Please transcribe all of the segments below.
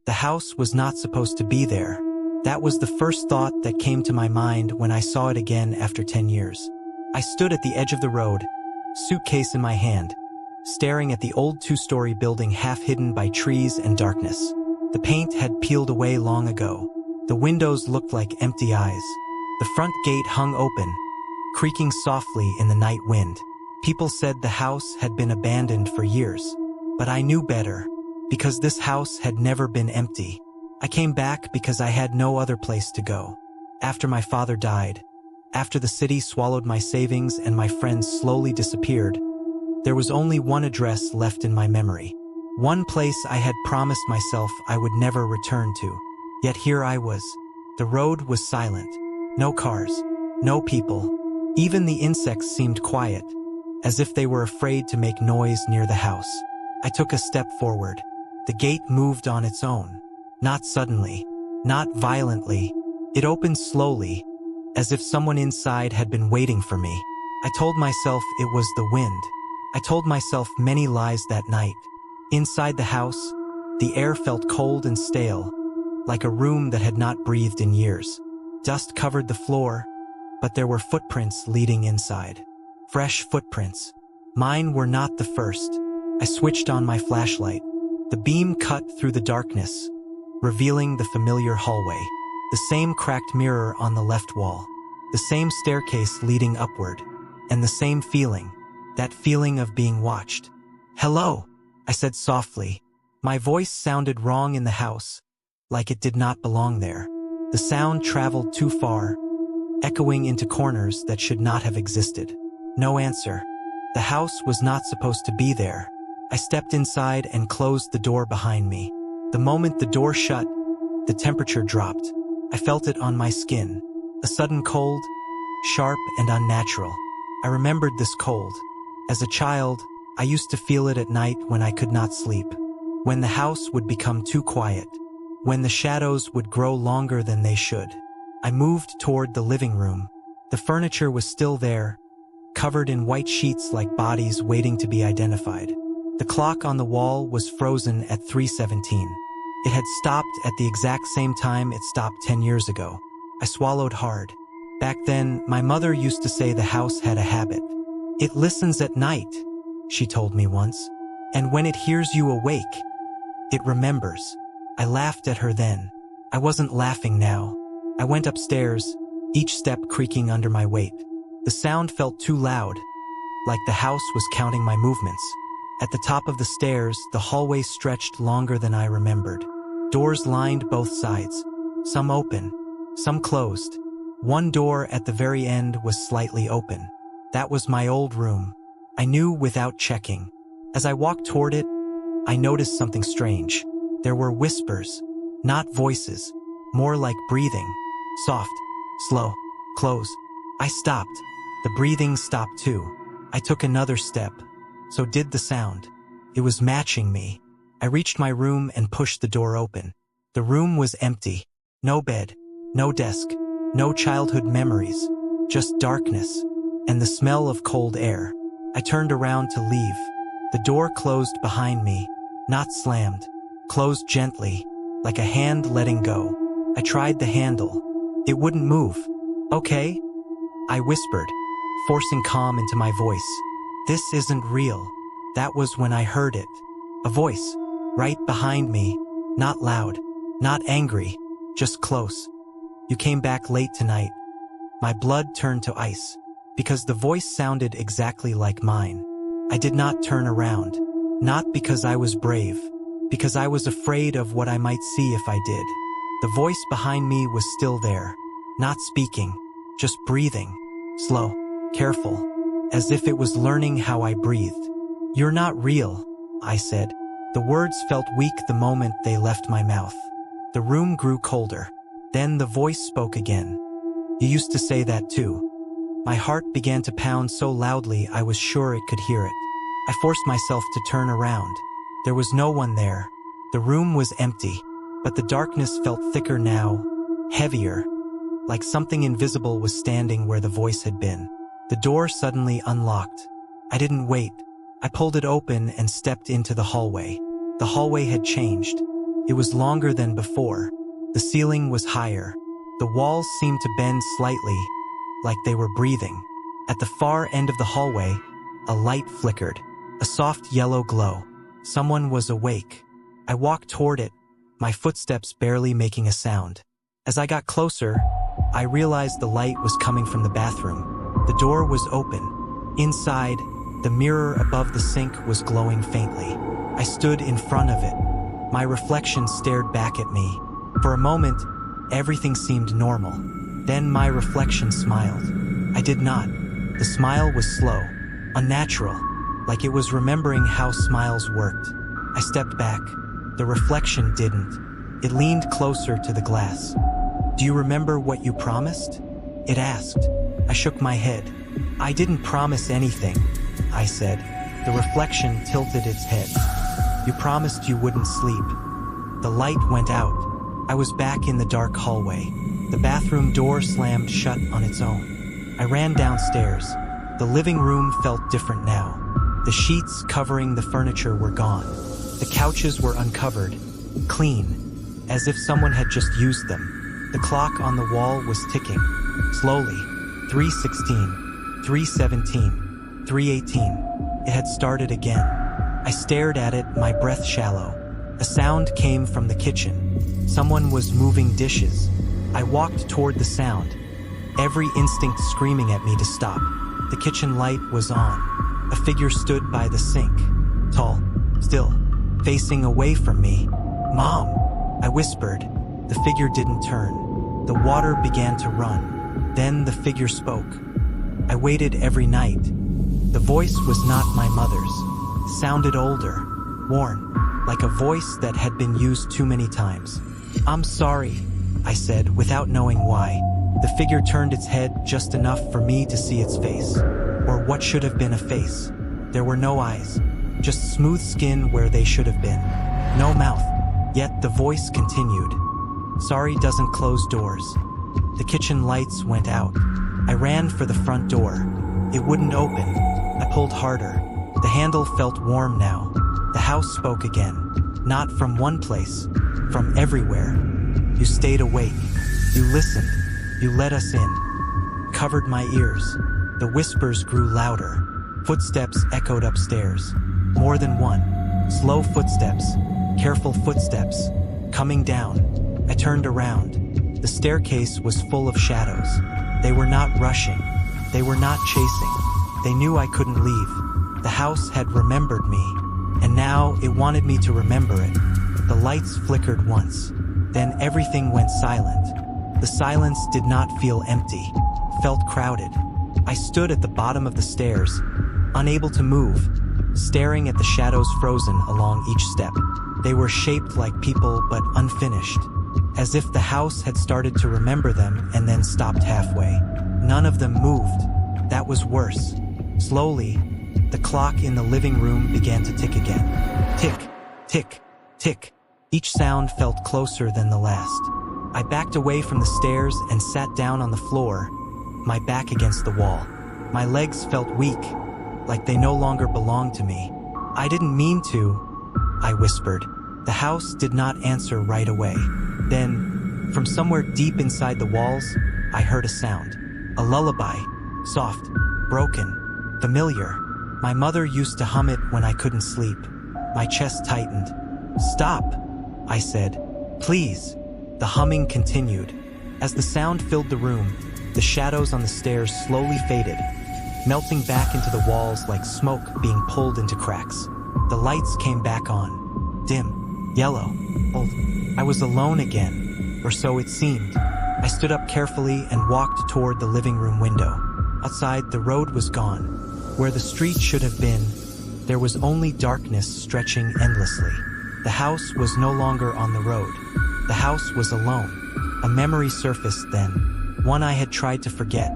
The house was not supposed to be there. That was the first thought that came to my mind when I saw it again after 10 years. I stood at the edge of the road, suitcase in my hand, staring at the old two-story building half hidden by trees and darkness. The paint had peeled away long ago. The windows looked like empty eyes. The front gate hung open, creaking softly in the night wind. People said the house had been abandoned for years. But I knew better, because this house had never been empty. I came back because I had no other place to go. After my father died, after the city swallowed my savings and my friends slowly disappeared, there was only one address left in my memory. One place I had promised myself I would never return to. Yet here I was. The road was silent. No cars. No people. Even the insects seemed quiet, as if they were afraid to make noise near the house. I took a step forward. The gate moved on its own. Not suddenly. Not violently. It opened slowly, as if someone inside had been waiting for me. I told myself it was the wind. I told myself many lies that night. Inside the house, the air felt cold and stale, like a room that had not breathed in years. Dust covered the floor, but there were footprints leading inside. Fresh footprints. Mine were not the first. I switched on my flashlight. The beam cut through the darkness, revealing the familiar hallway. The same cracked mirror on the left wall. The same staircase leading upward. And the same feeling. That feeling of being watched. "Hello," I said softly. My voice sounded wrong in the house, like it did not belong there. The sound traveled too far, echoing into corners that should not have existed. No answer. The house was not supposed to be there. I stepped inside and closed the door behind me. The moment the door shut, the temperature dropped. I felt it on my skin. A sudden cold, sharp and unnatural. I remembered this cold. As a child, I used to feel it at night when I could not sleep. When the house would become too quiet. When the shadows would grow longer than they should. I moved toward the living room. The furniture was still there, covered in white sheets like bodies waiting to be identified. The clock on the wall was frozen at 3:17. It had stopped at the exact same time it stopped 10 years ago. I swallowed hard. Back then, my mother used to say the house had a habit. "It listens at night," she told me once. "And when it hears you awake, it remembers." I laughed at her then. I wasn't laughing now. I went upstairs, each step creaking under my weight. The sound felt too loud, like the house was counting my movements. At the top of the stairs, the hallway stretched longer than I remembered. Doors lined both sides, some open, some closed. One door at the very end was slightly open. That was my old room. I knew without checking. As I walked toward it, I noticed something strange. There were whispers, not voices, more like breathing. Soft, slow, close. I stopped. The breathing stopped too. I took another step. So did the sound. It was matching me. I reached my room and pushed the door open. The room was empty. No bed, no desk, no childhood memories, just darkness, and the smell of cold air. I turned around to leave. The door closed behind me, not slammed, closed gently, like a hand letting go. I tried the handle. It wouldn't move. "Okay?" I whispered, forcing calm into my voice. "This isn't real." That was when I heard it. A voice, right behind me, not loud, not angry, just close. "You came back late tonight." My blood turned to ice, because the voice sounded exactly like mine. I did not turn around, not because I was brave, because I was afraid of what I might see if I did. The voice behind me was still there, not speaking, just breathing, slow, careful, as if it was learning how I breathed. "You're not real," I said. The words felt weak the moment they left my mouth. The room grew colder. Then the voice spoke again. "You used to say that too." My heart began to pound so loudly I was sure it could hear it. I forced myself to turn around. There was no one there. The room was empty, but the darkness felt thicker now, heavier, like something invisible was standing where the voice had been. The door suddenly unlocked. I didn't wait. I pulled it open and stepped into the hallway. The hallway had changed. It was longer than before. The ceiling was higher. The walls seemed to bend slightly, like they were breathing. At the far end of the hallway, a light flickered, a soft yellow glow. Someone was awake. I walked toward it, my footsteps barely making a sound. As I got closer, I realized the light was coming from the bathroom. The door was open. Inside, the mirror above the sink was glowing faintly. I stood in front of it. My reflection stared back at me. For a moment, everything seemed normal. Then my reflection smiled. I did not. The smile was slow, unnatural, like it was remembering how smiles worked. I stepped back. The reflection didn't. It leaned closer to the glass. "Do you remember what you promised?" it asked. I shook my head. "I didn't promise anything," I said. The reflection tilted its head. "You promised you wouldn't sleep." The light went out. I was back in the dark hallway. The bathroom door slammed shut on its own. I ran downstairs. The living room felt different now. The sheets covering the furniture were gone. The couches were uncovered, clean, as if someone had just used them. The clock on the wall was ticking, slowly. 3:16, 3:17, 3:18. It had started again. I stared at it, my breath shallow. A sound came from the kitchen. Someone was moving dishes. I walked toward the sound, every instinct screaming at me to stop. The kitchen light was on. A figure stood by the sink, tall, still, facing away from me. "Mom," I whispered. The figure didn't turn. The water began to run. Then the figure spoke. I waited every night. The voice was not my mother's. It sounded older, worn, like a voice that had been used too many times. "I'm sorry," I said, without knowing why. The figure turned its head just enough for me to see its face, or what should have been a face. There were no eyes, just smooth skin where they should have been. No mouth. Yet the voice continued. "Sorry doesn't close doors." The kitchen lights went out. I ran for the front door. It wouldn't open. I pulled harder. The handle felt warm now. The house spoke again. Not from one place, from everywhere. "You stayed awake. You listened. You let us in." Covered my ears. The whispers grew louder. Footsteps echoed upstairs. More than one. Slow footsteps. Careful footsteps. Coming down. I turned around. The staircase was full of shadows. They were not rushing. They were not chasing. They knew I couldn't leave. The house had remembered me, and now it wanted me to remember it. The lights flickered once. Then everything went silent. The silence did not feel empty, felt crowded. I stood at the bottom of the stairs, unable to move, staring at the shadows frozen along each step. They were shaped like people but unfinished, as if the house had started to remember them and then stopped halfway. None of them moved. That was worse. Slowly, the clock in the living room began to tick again. Tick, tick, tick. Each sound felt closer than the last. I backed away from the stairs and sat down on the floor, my back against the wall. My legs felt weak, like they no longer belonged to me. "I didn't mean to," I whispered. The house did not answer right away. Then, from somewhere deep inside the walls, I heard a sound. A lullaby. Soft, broken, familiar. My mother used to hum it when I couldn't sleep. My chest tightened. "Stop," I said. "Please." The humming continued. As the sound filled the room, the shadows on the stairs slowly faded, melting back into the walls like smoke being pulled into cracks. The lights came back on. Dim, yellow, old. I was alone again, or so it seemed. I stood up carefully and walked toward the living room window. Outside, the road was gone. Where the street should have been, there was only darkness stretching endlessly. The house was no longer on the road. The house was alone. A memory surfaced then, one I had tried to forget.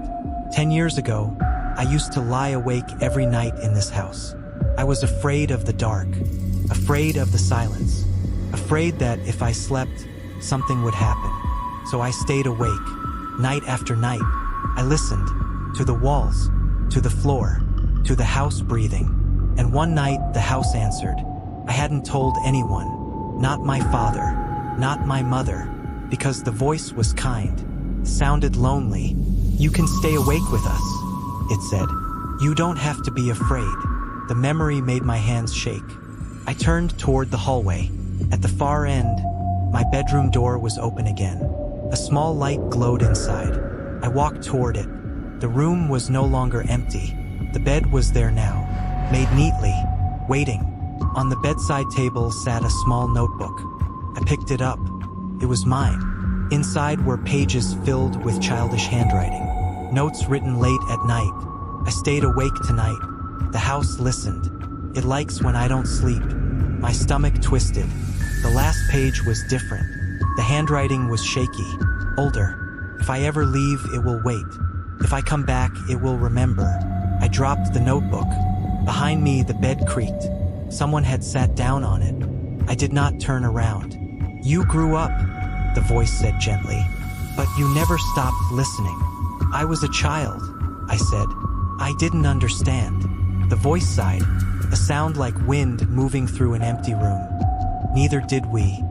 10 years ago, I used to lie awake every night in this house. I was afraid of the dark, afraid of the silence, afraid that if I slept, something would happen. So I stayed awake, night after night. I listened, to the walls, to the floor, to the house breathing. And one night, the house answered. I hadn't told anyone. Not my father, not my mother, because the voice was kind, sounded lonely. "You can stay awake with us," it said. "You don't have to be afraid." The memory made my hands shake. I turned toward the hallway. At the far end, my bedroom door was open again. A small light glowed inside. I walked toward it. The room was no longer empty. The bed was there now, made neatly, waiting. On the bedside table sat a small notebook. I picked it up. It was mine. Inside were pages filled with childish handwriting, notes written late at night. "I stayed awake tonight. The house listened. It likes when I don't sleep." My stomach twisted. The last page was different. The handwriting was shaky, older. "If I ever leave, it will wait. If I come back, it will remember." I dropped the notebook. Behind me, the bed creaked. Someone had sat down on it. I did not turn around. "You grew up," the voice said gently, "but you never stopped listening." "I was a child," I said. "I didn't understand." The voice sighed, a sound like wind moving through an empty room. "Neither did we."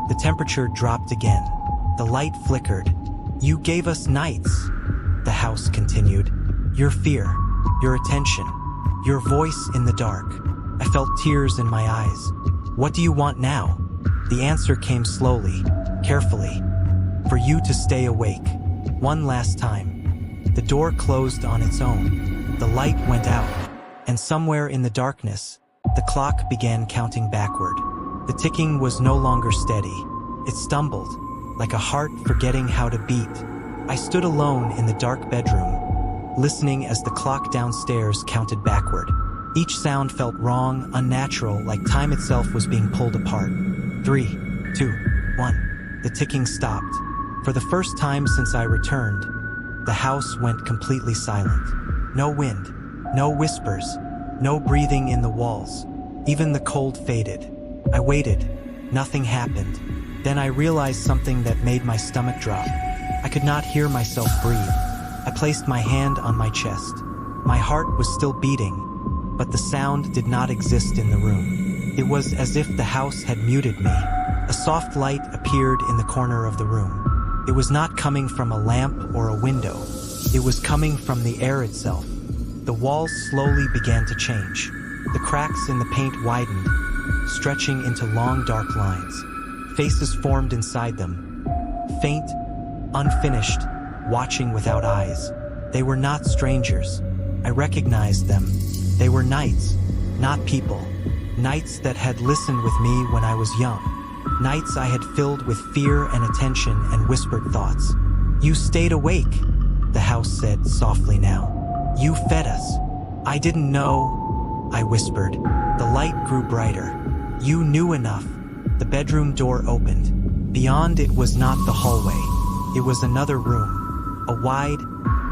The temperature dropped again. The light flickered. "You gave us nights," the house continued. "Your fear, your attention, your voice in the dark." I felt tears in my eyes. "What do you want now?" The answer came slowly, carefully. "For you to stay awake. One last time." The door closed on its own. The light went out, and somewhere in the darkness, the clock began counting backward. The ticking was no longer steady. It stumbled, like a heart forgetting how to beat. I stood alone in the dark bedroom, listening as the clock downstairs counted backward. Each sound felt wrong, unnatural, like time itself was being pulled apart. 3, 2, 1. The ticking stopped. For the first time since I returned, the house went completely silent. No wind, no whispers, no breathing in the walls. Even the cold faded. I waited. Nothing happened. Then I realized something that made my stomach drop. I could not hear myself breathe. I placed my hand on my chest. My heart was still beating, but the sound did not exist in the room. It was as if the house had muted me. A soft light appeared in the corner of the room. It was not coming from a lamp or a window. It was coming from the air itself. The walls slowly began to change. The cracks in the paint widened, stretching into long dark lines. Faces formed inside them. Faint, unfinished, watching without eyes. They were not strangers. I recognized them. They were knights, not people. Knights that had listened with me when I was young. Nights I had filled with fear and attention and whispered thoughts. "You stayed awake," the house said softly now. "You fed us." "I didn't know," I whispered. The light grew brighter. "You knew enough." The bedroom door opened. Beyond it was not the hallway. It was another room. A wide,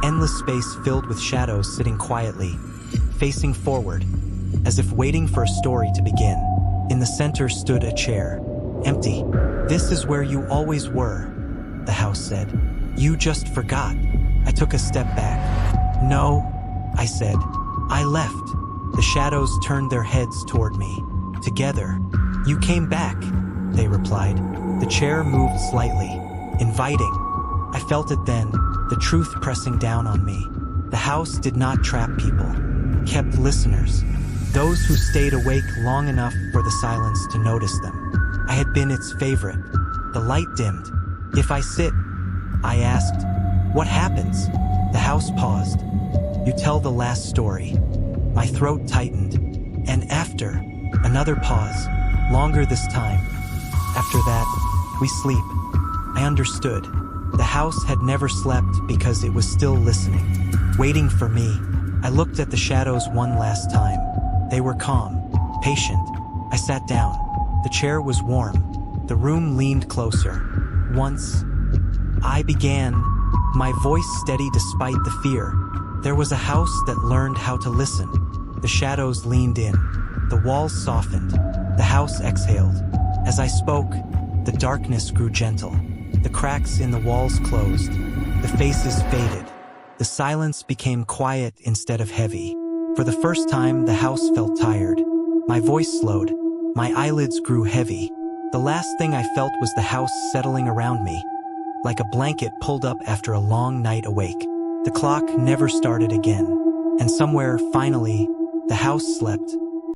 endless space filled with shadows sitting quietly, facing forward, as if waiting for a story to begin. In the center stood a chair, empty. "This is where you always were," the house said. "You just forgot." I took a step back. "No," I said. "I left." The shadows turned their heads toward me. "Together." "You came back," they replied. The chair moved slightly, inviting. I felt it then, the truth pressing down on me. The house did not trap people, kept listeners. Those who stayed awake long enough for the silence to notice them. I had been its favorite. The light dimmed. "If I sit," I asked, "what happens?" The house paused. "You tell the last story." My throat tightened. "And after?" Another pause, longer this time. "After that, we sleep." I understood. The house had never slept because it was still listening, waiting for me. I looked at the shadows one last time. They were calm, patient. I sat down. The chair was warm. The room leaned closer. "Once," I began, my voice steady despite the fear. "There was a house that learned how to listen." The shadows leaned in. The walls softened. The house exhaled. As I spoke, the darkness grew gentle. The cracks in the walls closed. The faces faded. The silence became quiet instead of heavy. For the first time, the house felt tired. My voice slowed. My eyelids grew heavy. The last thing I felt was the house settling around me, like a blanket pulled up after a long night awake. The clock never started again, and somewhere, finally, the house slept,